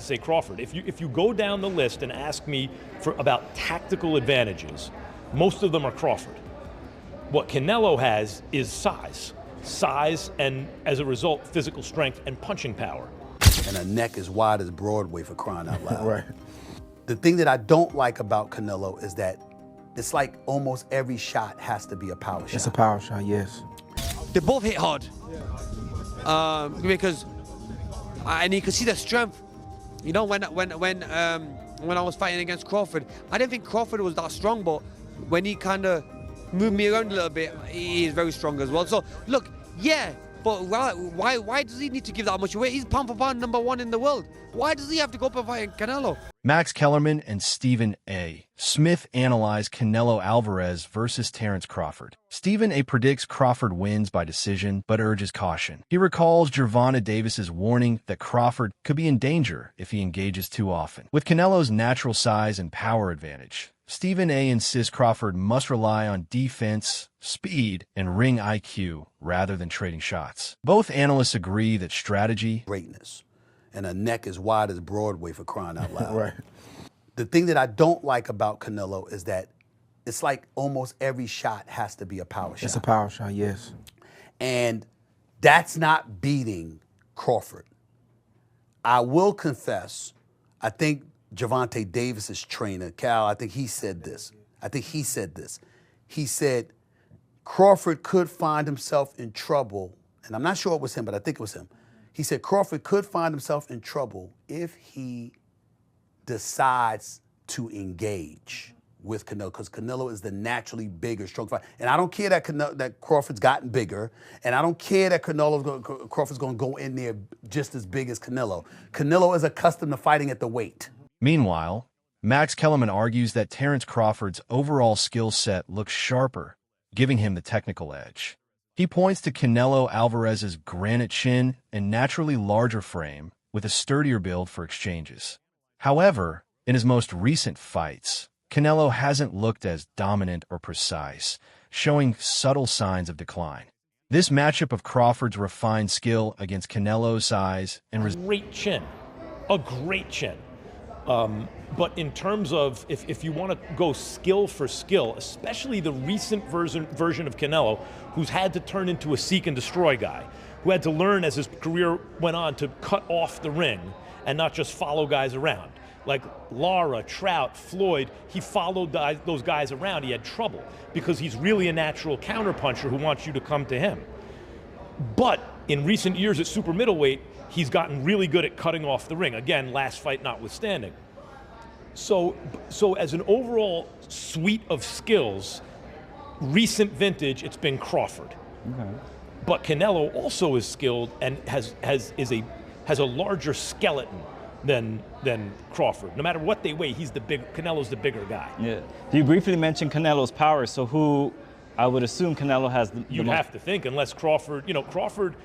say Crawford. If you go down the list and ask me about tactical advantages, most of them are Crawford. What Canelo has is size, and as a result, physical strength and punching power. And a neck as wide as Broadway, for crying out loud. Right. The thing that I don't like about Canelo is that it's like almost every shot has to be a power shot. It's a power shot, yes. They both hit hard. Because and you can see the strength. You know, when I was fighting against Crawford, I didn't think Crawford was that strong, but when he kind of moved me around a little bit, he is very strong as well. So look, yeah, but why does he need to give that much away? He's pound for pound #1 in the world. Why does he have to go up and fight Canelo? Max Kellerman and Stephen A. Smith analyzed Canelo Alvarez versus Terence Crawford. Stephen A. predicts Crawford wins by decision, but urges caution. He recalls Gervonta Davis's warning that Crawford could be in danger if he engages too often. With Canelo's natural size and power advantage, Stephen A. insists Crawford must rely on defense, speed, and ring IQ rather than trading shots. Both analysts agree that strategy, greatness, and a neck as wide as Broadway, for crying out loud. Right. The thing that I don't like about Canelo is that it's like almost every shot has to be a power shot. It's a power shot, yes. And that's not beating Crawford. I will confess, I think Gervonta Davis's trainer, Cal, I think he said this. He said Crawford could find himself in trouble, and I'm not sure it was him, but I think it was him. He said Crawford could find himself in trouble if he decides to engage with Canelo, because Canelo is the naturally bigger, strong fighter. And I don't care that Crawford's gotten bigger, and I don't care that Crawford's going to go in there just as big as Canelo. Canelo is accustomed to fighting at the weight. Meanwhile, Max Kellerman argues that Terence Crawford's overall skill set looks sharper, giving him the technical edge. He points to Canelo Alvarez's granite chin and naturally larger frame with a sturdier build for exchanges. However, in his most recent fights, Canelo hasn't looked as dominant or precise, showing subtle signs of decline. This matchup of Crawford's refined skill against Canelo's size and a great chin. But in terms of if you want to go skill for skill, especially the recent version of Canelo, who's had to turn into a seek and destroy guy, who had to learn as his career went on to cut off the ring and not just follow guys around. Like Lara, Trout, Floyd, he followed those guys around. He had trouble because he's really a natural counterpuncher who wants you to come to him. But in recent years at super middleweight, he's gotten really good at cutting off the ring. Again, last fight notwithstanding. So as an overall suite of skills, recent vintage, it's been Crawford. Okay. But Canelo also is skilled and has a larger skeleton than Crawford. No matter what they weigh, Canelo's the bigger guy. Yeah. You briefly mentioned Canelo's power, so who I would assume Canelo has the You'd have to think, unless Crawford, Crawford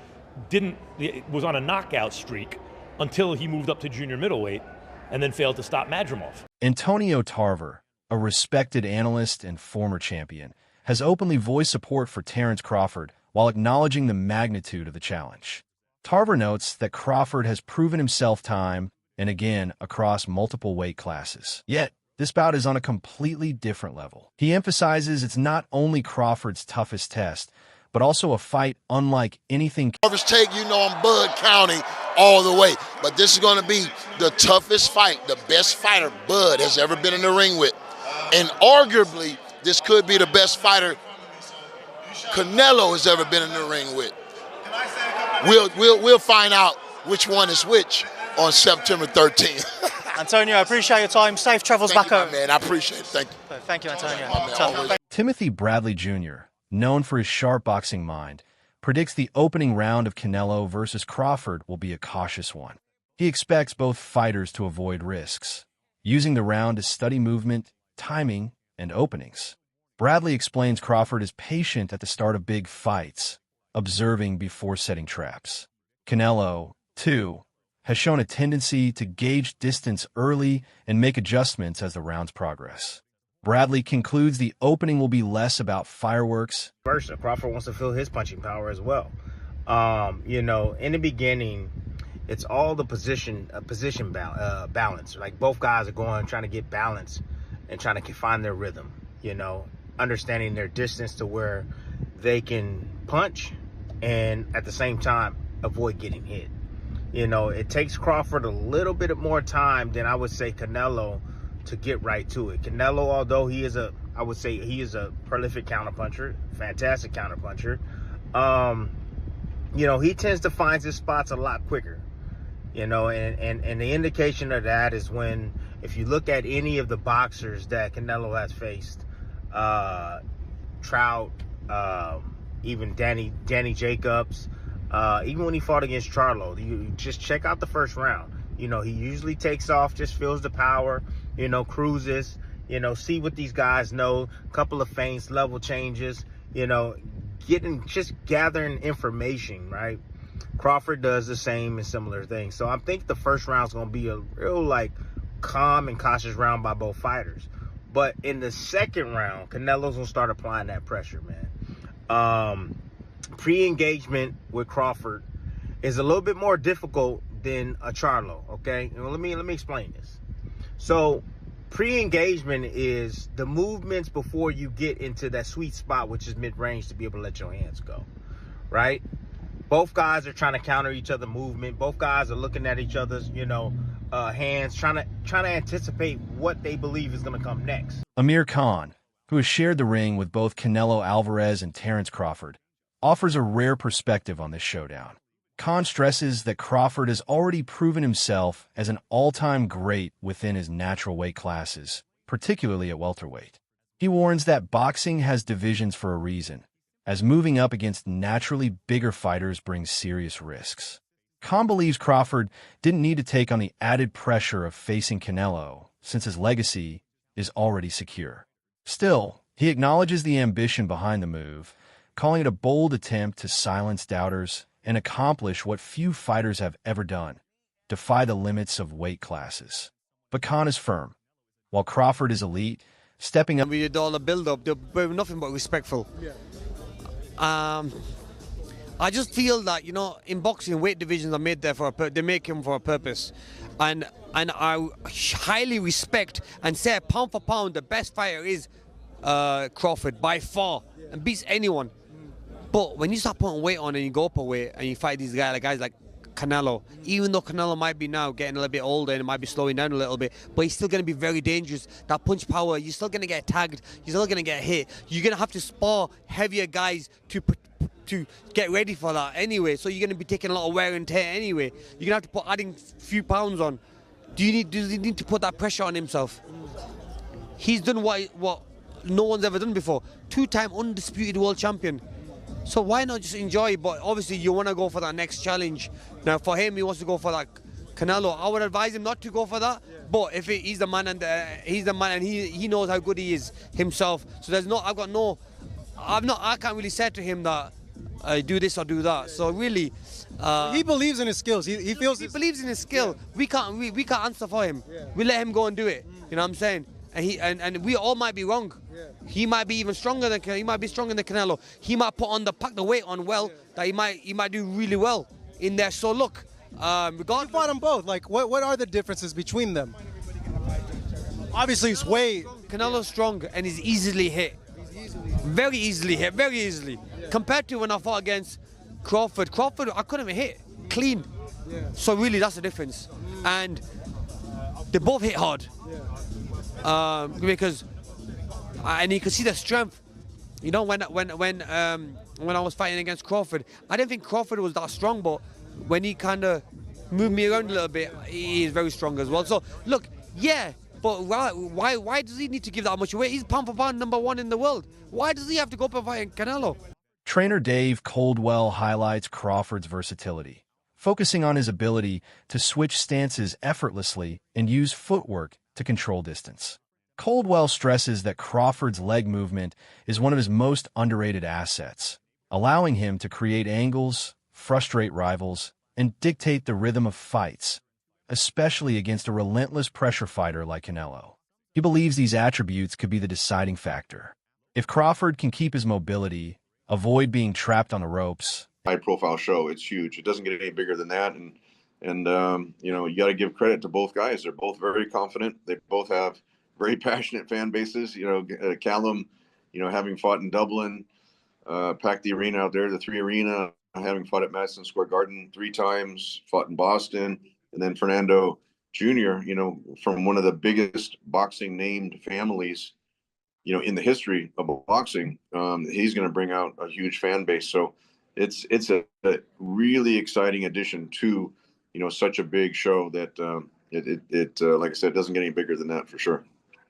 was on a knockout streak until he moved up to junior middleweight and then failed to stop Madrimov. Antonio Tarver, a respected analyst and former champion, has openly voiced support for Terence Crawford while acknowledging the magnitude of the challenge. Tarver notes that Crawford has proven himself time and again across multiple weight classes. Yet, this bout is on a completely different level. He emphasizes it's not only Crawford's toughest test, but also a fight unlike anything. Tarver's take, I'm Bud County all the way. But this is going to be the toughest fight, the best fighter Bud has ever been in the ring with. And arguably, this could be the best fighter Canelo has ever been in the ring with. We'll find out which one is which on September 13th. Antonio, I appreciate your time. Safe travels back home. Man, I appreciate it. Thank you. Thank you, Antonio. Timothy Bradley Jr., known for his sharp boxing mind, predicts the opening round of Canelo versus Crawford will be a cautious one. He expects both fighters to avoid risks, using the round to study movement, timing, and openings. Bradley explains Crawford is patient at the start of big fights, observing before setting traps. Canelo, too, has shown a tendency to gauge distance early and make adjustments as the rounds progress. Bradley concludes the opening will be less about fireworks. Crawford wants to feel his punching power as well. In the beginning, it's all the position balance. Like both guys are going, trying to get balance and trying to find their rhythm, you know, understanding their distance to where they can punch and at the same time avoid getting hit. You know, it takes Crawford a little bit more time than I would say Canelo to get right to it. Canelo, although I would say he is a prolific counterpuncher, fantastic counterpuncher, you know, he tends to find his spots a lot quicker. You know, and the indication of that is when, if you look at any of the boxers that Canelo has faced, Trout, even Danny Jacobs, even when he fought against Charlo, you just check out the first round. You know, he usually takes off, just feels the power, you know, cruises, you know, see what these guys know, couple of feints, level changes, you know, just gathering information, right? Crawford does the same and similar things. So I think the first round is going to be a real, like, calm and cautious round by both fighters. But in the second round, Canelo's going to start applying that pressure, man. Pre-engagement with Crawford is a little bit more difficult than a Charlo, okay? Let me explain this. So pre-engagement is the movements before you get into that sweet spot, which is mid-range, to be able to let your hands go, right? Both guys are trying to counter each other's movement. Both guys are looking at each other's, you know, hands, trying to anticipate what they believe is going to come next. Amir Khan, who has shared the ring with both Canelo Alvarez and Terence Crawford, offers a rare perspective on this showdown. Khan stresses that Crawford has already proven himself as an all-time great within his natural weight classes, particularly at welterweight. He warns that boxing has divisions for a reason, as moving up against naturally bigger fighters brings serious risks. Khan believes Crawford didn't need to take on the added pressure of facing Canelo, since his legacy is already secure. Still, he acknowledges the ambition behind the move, calling it a bold attempt to silence doubters and accomplish what few fighters have ever done, defy the limits of weight classes. But Khan is firm. While Crawford is elite, stepping up... We did all the build-up, they were nothing but respectful. Yeah. I just feel that, you know, in boxing, weight divisions are made there they make them for a purpose, and I highly respect and say pound for pound the best fighter is Crawford by far, and beats anyone. But when you start putting weight on and you go up a weight and you fight these guys like Canelo, even though Canelo might be now getting a little bit older and it might be slowing down a little bit, but he's still going to be very dangerous. That punch power, you're still going to get tagged, you're still going to get hit. You're going to have to spar heavier guys to get ready for that anyway. So you're going to be taking a lot of wear and tear anyway. You're going to have to adding a few pounds on. Does he need to put that pressure on himself? He's done what no one's ever done before. 2-time undisputed world champion. So why not just enjoy? But obviously you want to go for that next challenge. Now for him, he wants to go for that Canelo. I would advise him not to go for that. Yeah. But if he's the man and he knows how good he is himself. So I can't really say to him that do this or do that. So really, he believes in his skills. He feels he believes in his skill. Yeah. We can't answer for him. Yeah. We let him go and do it. You know what I'm saying? And we all might be wrong. Yeah. He might be even stronger than Canelo. He might pack the weight on well, that he might do really well in there. So look, regardless, you fought them both. Like what are the differences between them? Obviously, he's way Canelo's strong and he's easily hit. Very easily hit, very easily. Yeah. Compared to when I fought against Crawford, I couldn't even hit clean. Yeah. So really, that's the difference. And they both hit hard. Yeah. Because and you can see the strength. You know, when I was fighting against Crawford, I didn't think Crawford was that strong, but when he kind of moved me around a little bit, he is very strong as well. So look, yeah, but why does he need to give that much away? He's pound for pound #1 in the world. Why does he have to go up and fight Canelo? Trainer Dave Coldwell highlights Crawford's versatility, focusing on his ability to switch stances effortlessly and use footwork to control distance. Coldwell stresses that Crawford's leg movement is one of his most underrated assets, allowing him to create angles, frustrate rivals, and dictate the rhythm of fights, especially against a relentless pressure fighter like Canelo. He believes these attributes could be the deciding factor. If Crawford can keep his mobility, avoid being trapped on the ropes. High-profile show, it's huge. It doesn't get any bigger than that, and And, you got to give credit to both guys. They're both very confident. They both have very passionate fan bases. Callum, having fought in Dublin, packed the arena out there, the 3 Arena, having fought at Madison Square Garden 3 times, fought in Boston. And then Fernando Jr., from one of the biggest boxing named families, in the history of boxing, he's going to bring out a huge fan base. So it's a really exciting addition to, such a big show that like I said, doesn't get any bigger than that for sure.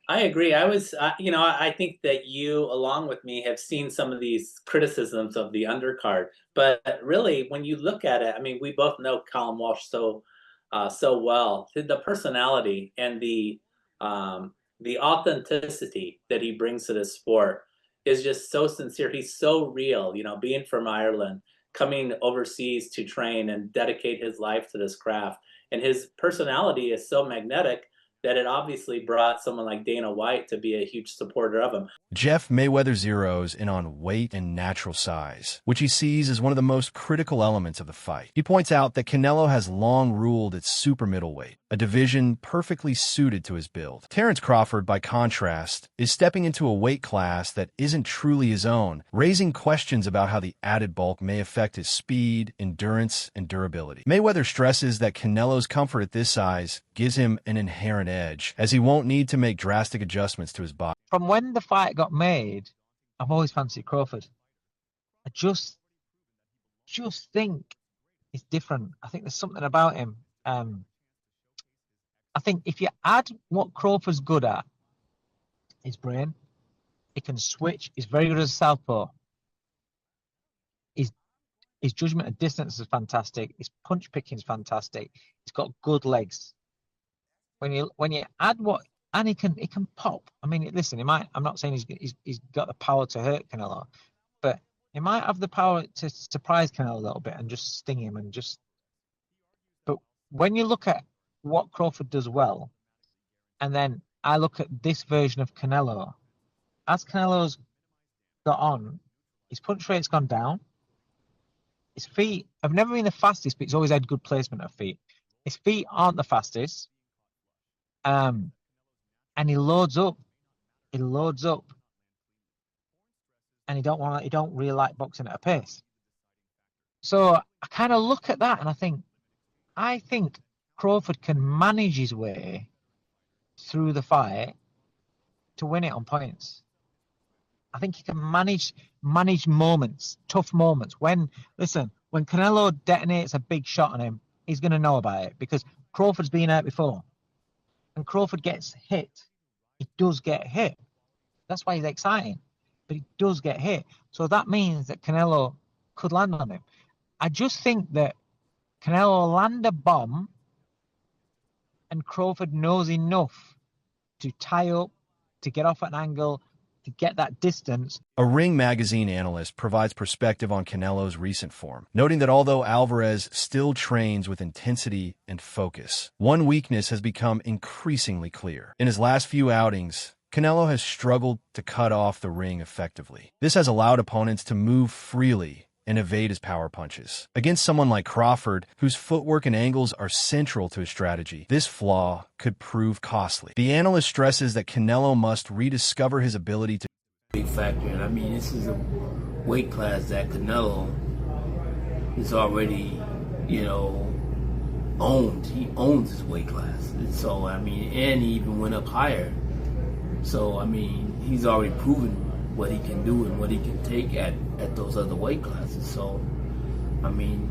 I agree. I think that you, along with me, have seen some of these criticisms of the undercard. But really, when you look at it, I mean, we both know Callum Walsh so well. The personality and the authenticity that he brings to this sport is just so sincere. He's so real. Being from Ireland, coming overseas to train and dedicate his life to this craft, and his personality is so magnetic that it obviously brought someone like Dana White to be a huge supporter of him. Jeff Mayweather zeroes in on weight and natural size, which he sees as one of the most critical elements of the fight. He points out that Canelo has long ruled at super middleweight, a division perfectly suited to his build. Terence Crawford, by contrast, is stepping into a weight class that isn't truly his own, raising questions about how the added bulk may affect his speed, endurance, and durability. Mayweather stresses that Canelo's comfort at this size gives him an inherent edge, as he won't need to make drastic adjustments to his body. From when the fight got made, I've always fancied Crawford. I just think it's different. I think there's something about him. I think if you add what Crawford's good at, his brain, he can switch. He's very good as a southpaw. His judgment of distance is fantastic. His punch picking is fantastic. He's got good legs. When you add what, and he can pop. I mean, listen, I'm not saying he's got the power to hurt Canelo, but he might have the power to surprise Canelo a little bit and just sting him But when you look at what Crawford does well, and then I look at this version of Canelo, as Canelo's got on, his punch rate's gone down. His feet have never been the fastest, but he's always had good placement of feet. His feet aren't the fastest. And he loads up. And he don't really like boxing at a pace. So I kind of look at that and I think Crawford can manage his way through the fight to win it on points. I think he can manage moments, tough moments. When Canelo detonates a big shot on him, he's going to know about it because Crawford's been hurt before. And Crawford gets hit. He does get hit. That's why he's exciting. But he does get hit. So that means that Canelo could land on him. I just think that Canelo will land a bomb and Crawford knows enough to tie up, to get off at an angle, to get that distance. A Ring magazine analyst provides perspective on Canelo's recent form, noting that although Alvarez still trains with intensity and focus, one weakness has become increasingly clear. In his last few outings, Canelo has struggled to cut off the ring effectively. This has allowed opponents to move freely and evade his power punches. Against someone like Crawford, whose footwork and angles are central to his strategy, this flaw could prove costly. The analyst stresses that Canelo must rediscover his ability to big factor. And I mean, this is a weight class that Canelo is already, owned. He owns his weight class. And so, I mean, and he even went up higher. So, I mean, he's already proven what he can do and what he can take at those other weight classes. So, I mean,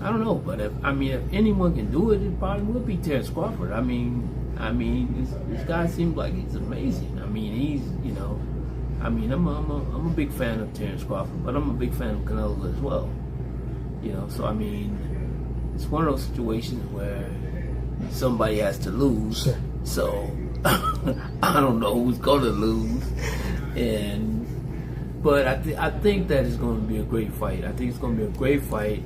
I don't know, but if anyone can do it, it probably would be Terence Crawford. I mean, this guy seems like he's amazing. I mean, he's, I'm a big fan of Terence Crawford, but I'm a big fan of Canelo as well. So I mean, it's one of those situations where somebody has to lose. So I don't know who's gonna lose, but I think that it's going to be a great fight. I think it's going to be a great fight.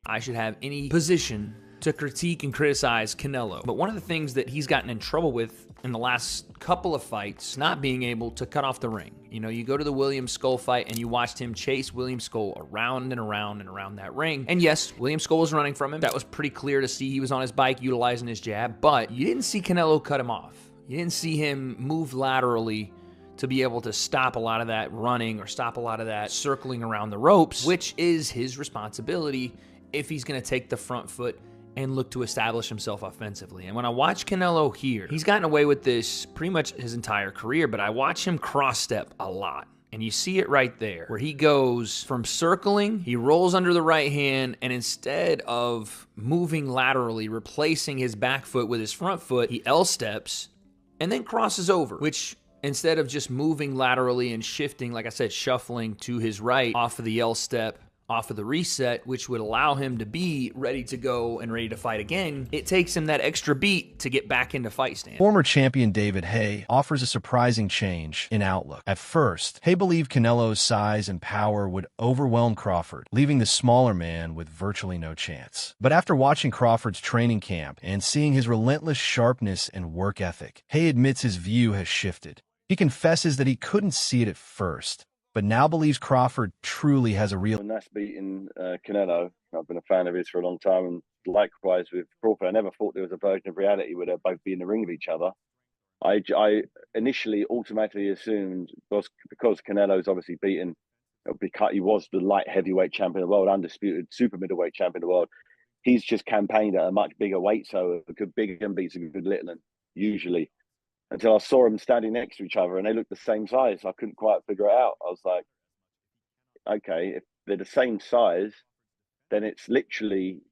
I should have any position to critique and criticize Canelo. But one of the things that he's gotten in trouble with in the last couple of fights, not being able to cut off the ring. You know, you go to the William Skull fight and you watched him chase William Skull around and around and around that ring. And yes, William Skull was running from him. That was pretty clear to see. He was on his bike utilizing his jab, but you didn't see Canelo cut him off. You didn't see him move laterally to be able to stop a lot of that running or stop a lot of that circling around the ropes, which is his responsibility if he's gonna take the front foot and look to establish himself offensively. And when I watch Canelo here, he's gotten away with this pretty much his entire career, but I watch him cross step a lot. And you see it right there, where he goes from circling, he rolls under the right hand, and instead of moving laterally, replacing his back foot with his front foot, he L-steps and then crosses over, which instead of just moving laterally and shifting, like I said, shuffling to his right off of the L-step, off of the reset, which would allow him to be ready to go and ready to fight again, it takes him that extra beat to get back into fight stand. Former champion David Haye offers a surprising change in outlook. At first, Haye believed Canelo's size and power would overwhelm Crawford, leaving the smaller man with virtually no chance. But after watching Crawford's training camp and seeing his relentless sharpness and work ethic, Haye admits his view has shifted. He confesses that he couldn't see it at first, but now believes Crawford truly has a real... And that's beating Canelo. I've been a fan of his for a long time, and likewise with Crawford. I never thought there was a version of reality where they'd both be in the ring of each other. I initially automatically assumed, because Canelo's obviously beaten, he was the light heavyweight champion of the world, undisputed super middleweight champion of the world. He's just campaigned at a much bigger weight, so a good big and beats a good little, and usually. Until I saw them standing next to each other and they looked the same size. I couldn't quite figure it out. I was like, okay, if they're the same size, then it's literally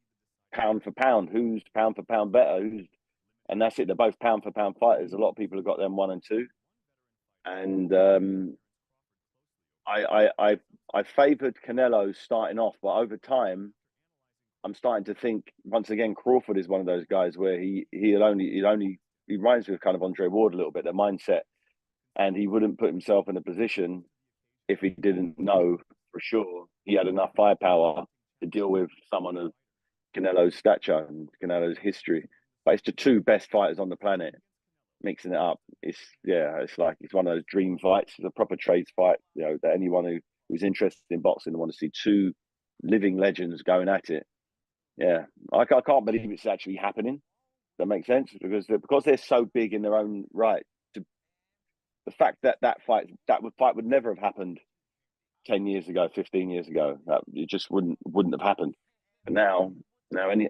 pound for pound. Who's pound for pound better? And that's it. They're both pound for pound fighters. A lot of people have got them 1 and 2. And I favoured Canelo starting off, but over time, I'm starting to think once again Crawford is one of those guys where he reminds me of kind of Andre Ward a little bit, their mindset. And he wouldn't put himself in a position if he didn't know for sure he had enough firepower to deal with someone of Canelo's stature and Canelo's history. But it's the two best fighters on the planet mixing it up. It's one of those dream fights. It's a proper trades fight, that anyone who's interested in boxing and want to see two living legends going at it. Yeah, I can't believe it's actually happening. That makes sense because they're so big in their own right. The fact that fight would never have happened 10 years ago, 15 years ago. It just wouldn't have happened. And now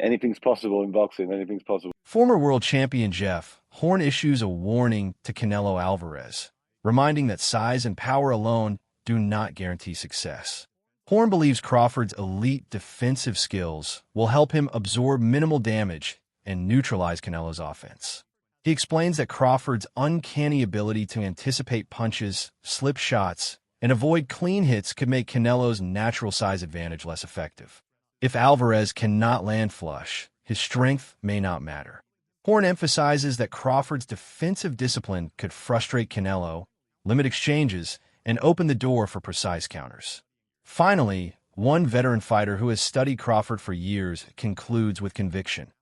anything's possible in boxing. Anything's possible. Former world champion Jeff Horn issues a warning to Canelo Alvarez, reminding that size and power alone do not guarantee success. Horn believes Crawford's elite defensive skills will help him absorb minimal damage and neutralize Canelo's offense. He explains that Crawford's uncanny ability to anticipate punches, slip shots, and avoid clean hits could make Canelo's natural size advantage less effective. If Alvarez cannot land flush, his strength may not matter. Horn emphasizes that Crawford's defensive discipline could frustrate Canelo, limit exchanges, and open the door for precise counters. Finally, one veteran fighter who has studied Crawford for years concludes with conviction.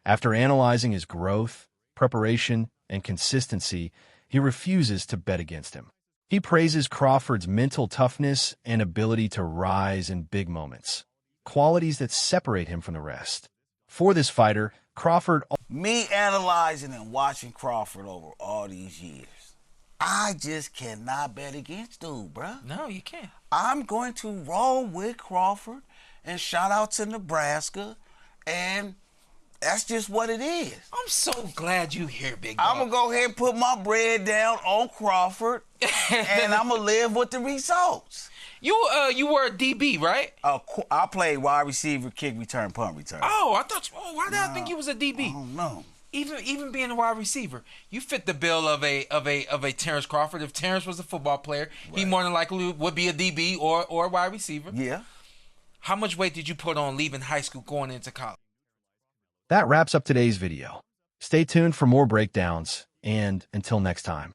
After analyzing his growth, preparation, and consistency, he refuses to bet against him. He praises Crawford's mental toughness and ability to rise in big moments, qualities that separate him from the rest. For this fighter, Crawford... Me analyzing and watching Crawford over all these years, I just cannot bet against dude, bruh. No, you can't. I'm going to roll with Crawford, and shout out to Nebraska, and... that's just what it is. I'm so glad you here, big dog. I'm going to go ahead and put my bread down on Crawford, and I'm going to live with the results. You were a DB, right? I played wide receiver, kick return, punt return. Oh, I thought. Why did I think you was a DB? I don't know. Even being a wide receiver, you fit the bill of a Terence Crawford. If Terence was a football player, right, he more than likely would be a DB or a wide receiver. Yeah. How much weight did you put on leaving high school going into college? That wraps up today's video. Stay tuned for more breakdowns, and until next time.